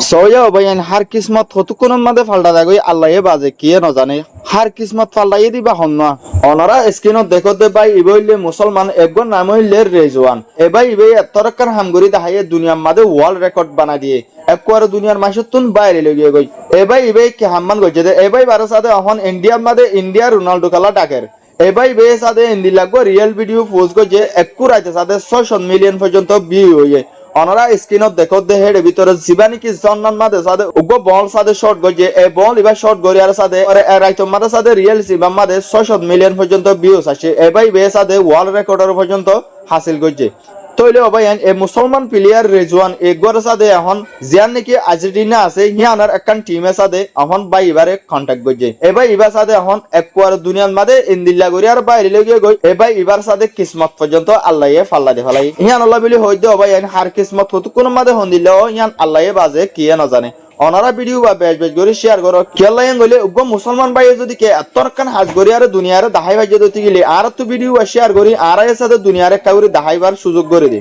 Soya ভাইয়ান হার কিসমত হতুকুন মাদে ফালটা দাগই আল্লাহ বাজে কিয়ে ন জানে হার কিসমত ফালটাই দিবা হন না অনারা স্ক্রিনত দেখো দে ভাই ইবইলে মুসলমান একজন নাম হইলে রেজওয়ান এবাই ইবে এতরকার হামগরি দাহাইয়ে দুনিয়ার মাদে ওয়ার্ল্ড রেকর্ড বানা দিয়ে একবার দুনিয়ার মাসুতুন বাইরে লগিয়ে গই এবাই ইবে কি হাম্মান গইছে দে এবাই বারে সাথে এখন ইন্ডিয়ার মাদে ইন্ডিয়া রোনাল্ডো কালা ডাকের এবাই বে সাথে ইন্দি লাগবো রিয়েল ভিডিও পোস্ট গইছে একু রাইতে সাথে 600 মিলিয়ন পর্যন্ত ভিউ হইয়ে অনারা স্ক্রিনত দেখো দে হেড ভিতরে জিবানি কি জন্নান মাদে সাদে উগো বল সাদে শর্ট গজে এ বল ইবা শর্ট গরিয়ার সাদে আরে রাইতো মাদে সাদে রিয়েল জিবাম মাদে 600 মিলিয়ন পর্যন্ত ভিউস আসে এবাই বে সাদে ওয়ার্ল্ড রেকর্ডার পর্যন্ত হাসিল গজে তইলে অবায়ান এ মুসলমান প্লেয়ার রেজওয়ান একবার সাদে এখন জিয়ান নাকি আর্জেন্টিনা আছে হিয়ানার একখান টিমের সাদে এখন বাই এবারে কন্টাক্ট গজে এবাই ইবার সাদে এখন একবার দুনিয়ার মাদে ইন্দিল্লা গরিয়ার বাইরে লগে গই এবাই ইবার সাদে কিসমত পর্যন্ত আল্লাহয়ে ফাল্লা দে ফেলাই হিয়ান আল্লাহ বলি হইতে অবায়ান হার কিসমত হতো কোন মাদে হন্দিল্লাও হিয়ান আল্লাহয়ে বাজে কিয়ে না জানে অনারা ভিডিও বা বেশ বেশ করে শেয়ার করো কেলাইন গলে উগ্র মুসলমান ভাই যদি কে এতরকান হাজ করি আর দুনিয়ারে দাহাই ভাই যদি গেলে আর তো ভিডিও শেয়ার করি আর এর সাথে দুনিয়ারে কাউরি দাহাইবার সুযোগ করে দি।